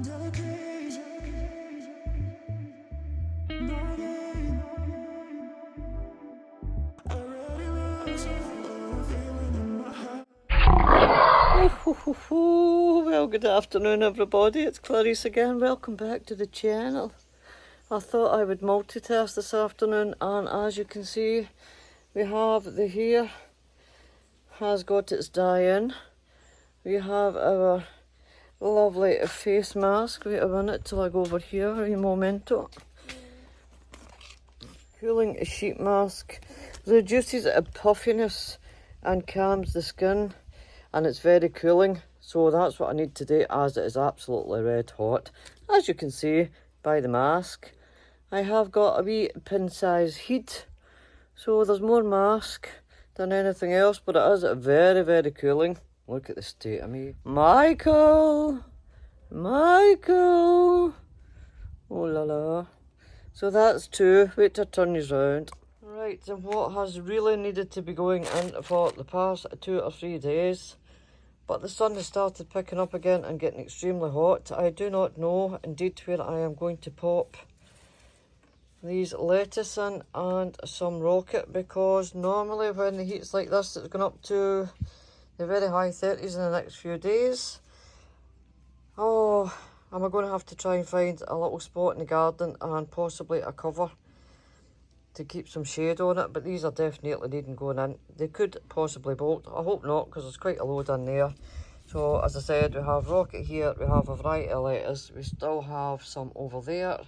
Well, good afternoon everybody, it's Clarice again, welcome back to the channel. I thought I would multitask this afternoon, and as you can see, we have the hair has got its dye in. We have our lovely face mask. Wait a minute till I go over here, a momento. Cooling sheet mask. Reduces puffiness and calms the skin, and it's very cooling. So that's what I need today, as it is absolutely red hot. As you can see by the mask, I have got a wee pin size heat. So there's more mask than anything else, but it is very, very cooling. Look at the state of me. Michael! Michael! Oh la la. So that's two. Wait till I turn you round. Right, and what has really needed to be going in for the past 2 or 3 days. But the sun has started picking up again and getting extremely hot. I do not know indeed where I am going to pop these lettuce in and some rocket, because normally when the heat's like this, it's going up to the very high 30s in the next few days. Oh, am I going to have to try and find a little spot in the garden and possibly a cover to keep some shade on it, but these are definitely needing going in. They could possibly bolt. I hope not, because there's quite a load in there. So as I said, we have rocket here, we have a variety of lettuce, we still have some over there.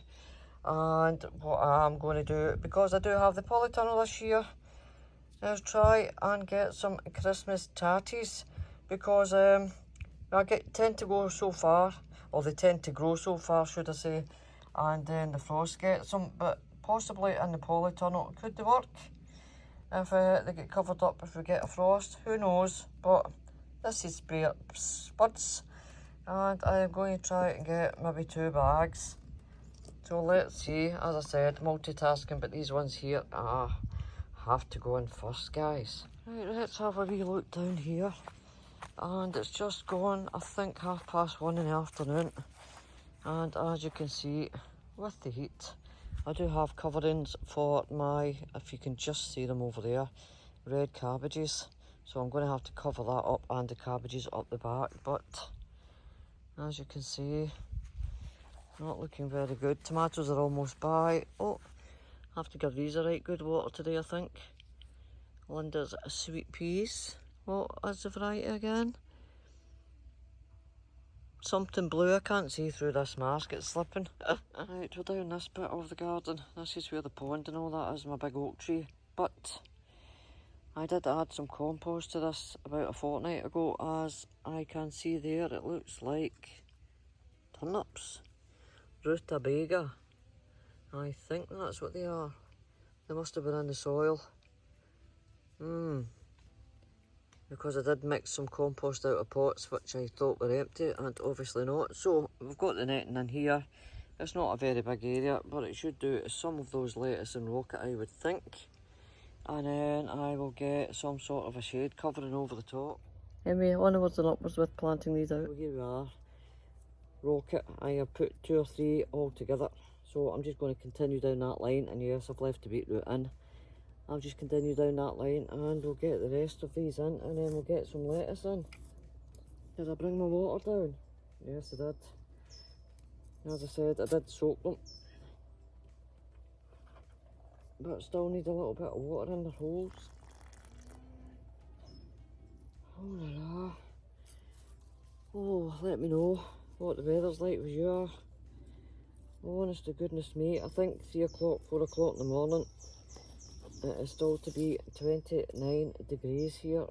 And what I'm going to do, because I do have the polytunnel this year, is try and get some Christmas tatties, because tend to go so far, or they tend to grow so far, should I say, and then the frost gets them. But possibly in the polytunnel, could they work if they get covered up if we get a frost? Who knows? But this is spare spuds, and I am going to try and get maybe 2 bags. So let's see. As I said, multitasking, but these ones here have to go in first, guys. Right, let's have a wee look down here. And it's just gone, I think, 1:30 in the afternoon. And as you can see, with the heat, I do have coverings for my, if you can just see them over there, red cabbages. So I'm going to have to cover that up, and the cabbages up the back. But as you can see, not looking very good. Tomatoes are almost by. Oh, have to give these a right good water today, I think. Linda's sweet peas. What is the variety again? Something blue. I can't see through this mask, it's slipping. Right, we're down this bit of the garden. This is where the pond and all that is, my big oak tree. But I did add some compost to this about a fortnight ago. As I can see there, it looks like turnips. Rutabaga. I think that's what they are. They must have been in the soil. Because I did mix some compost out of pots which I thought were empty, and obviously not. So we've got the netting in here. It's not a very big area, but it should do some of those lettuce and rocket, I would think. And then I will get some sort of a shade covering over the top. Anyway, onwards and upwards with planting these out. So here we are. Rocket, I have put 2 or 3 all together. So I'm just going to continue down that line, and yes, I've left the beetroot in. I'll just continue down that line, and we'll get the rest of these in, and then we'll get some lettuce in. Did I bring my water down? Yes, I did. As I said, I did soak them, but still need a little bit of water in their holes. Oh la la. Oh, let me know what the weather's like with you. Honest to goodness me, I think 3 o'clock, 4 o'clock in the morning. It is still to be 29 degrees here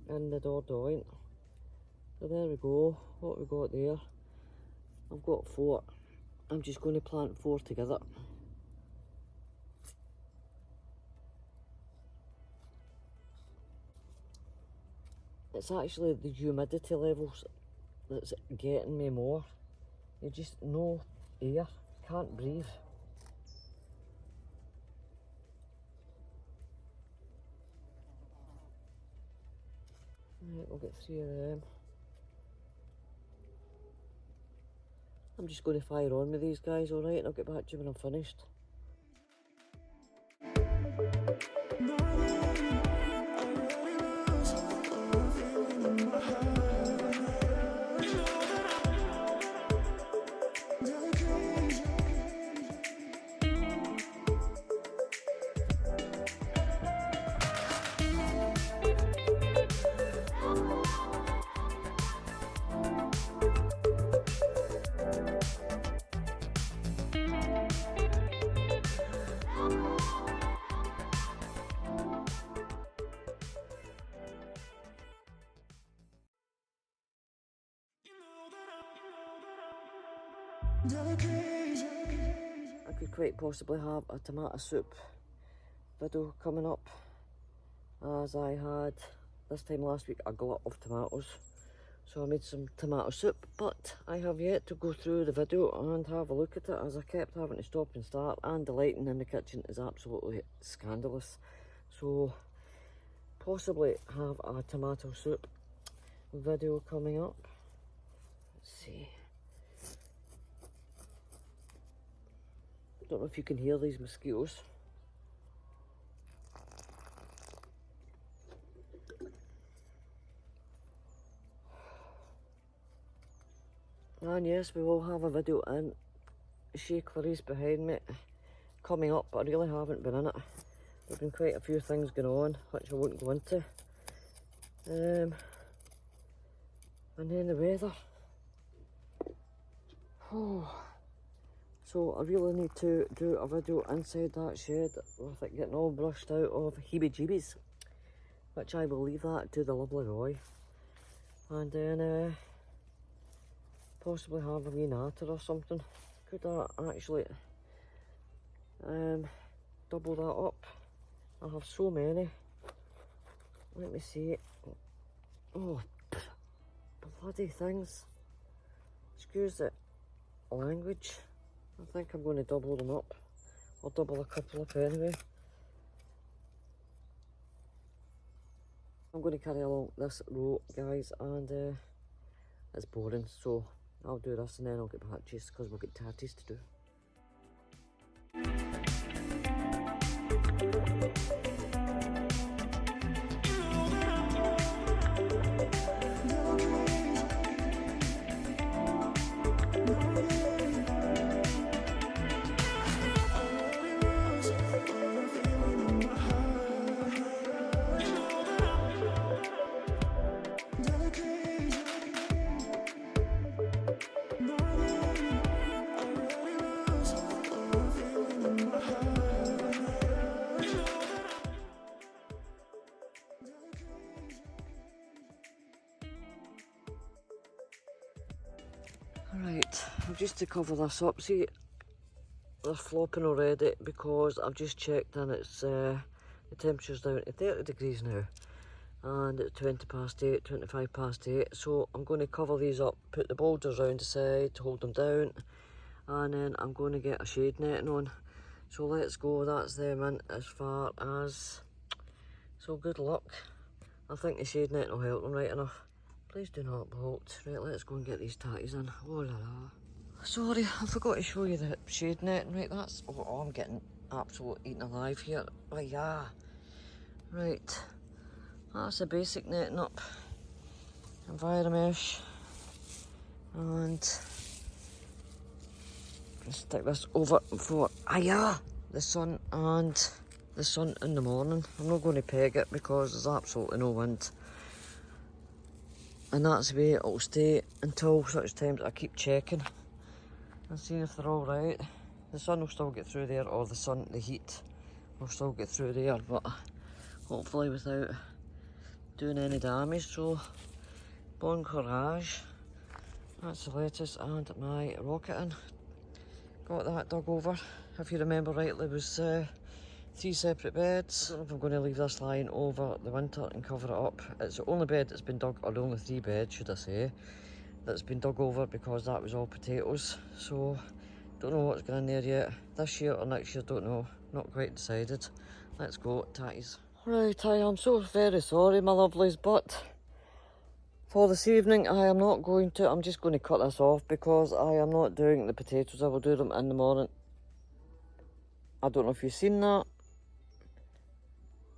in the Dordogne. So there we go, what we got there. I've got 4. I'm just going to plant 4 together. It's actually the humidity levels that's getting me more. You just no air, can't breathe. Right, we'll get 3 of them. I'm just going to fire on with these guys, alright, and I'll get back to you when I'm finished. I could quite possibly have a tomato soup video coming up, as I had this time last week a glut of tomatoes, so I made some tomato soup, but I have yet to go through the video and have a look at it, as I kept having to stop and start, and the lighting in the kitchen is absolutely scandalous. So possibly have a tomato soup video coming up. Let's see. Don't know if you can hear these mosquitoes. And yes, we will have a video in Chez Clarice behind me coming up, but I really haven't been in it. There's been quite a few things going on, which I won't go into. And then the weather. Oh. So I really need to do a video inside that shed with it getting all brushed out of heebie-jeebies, which I will leave that to the lovely Roy. And then possibly have a wee natter or something. Could I actually double that up? I have so many. Let me see. Oh, bloody things. Excuse the language. I think I'm going to double them up. I'll double a couple up anyway. I'm going to carry along this row, guys, and it's boring, so I'll do this and then I'll get back to you because we'll get tatties to do. Right, just to cover this up, see, they're flopping already because I've just checked and it's the temperature's down to 30 degrees now, and it's 20 past 8, 25 past 8, so I'm going to cover these up, put the boulders around the side to hold them down, and then I'm going to get a shade netting on. So let's go, that's them in as far as, so good luck. I think the shade netting will help them right enough. Please do not bolt. Right, let's go and get these tatties in. Oh la la. Sorry, I forgot to show you the shade netting. Right, that's, oh, I'm getting absolutely eaten alive here. Oh yeah. Right, that's the basic netting up. Enviromesh. And stick this over for, the sun and the sun in the morning. I'm not going to peg it because there's absolutely no wind. And that's the way it'll stay until such times I keep checking and seeing if they're all right. The sun will still get through there, or the heat will still get through there, but hopefully without doing any damage. So, bon courage. That's the lettuce and my rocketing. Got that dug over. If you remember rightly, it was 3 separate beds. I don't know if I'm going to leave this lying over the winter and cover it up. It's the only bed that's been dug, or the only 3 beds should I say, that's been dug over because that was all potatoes. So don't know what's going in there yet. This year or next year, don't know. Not quite decided. Let's go, tatties. Right, I am so very sorry, my lovelies, but for this evening, I am not going to, I'm just going to cut this off because I am not doing the potatoes. I will do them in the morning. I don't know if you've seen that.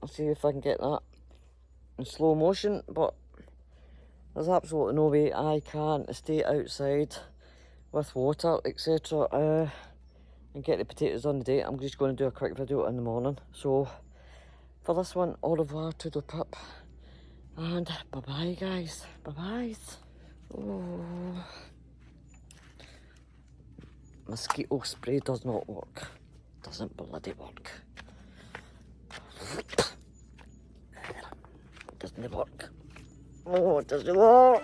I'll see if I can get that in slow motion, but there's absolutely no way I can stay outside with water, etc. And get the potatoes on the day. I'm just going to do a quick video in the morning. So, for this one, au revoir to the pup. And bye-bye, guys. Bye-bye. Oh. Mosquito spray does not work. Doesn't bloody work. Doesn't work. Oh, it doesn't work.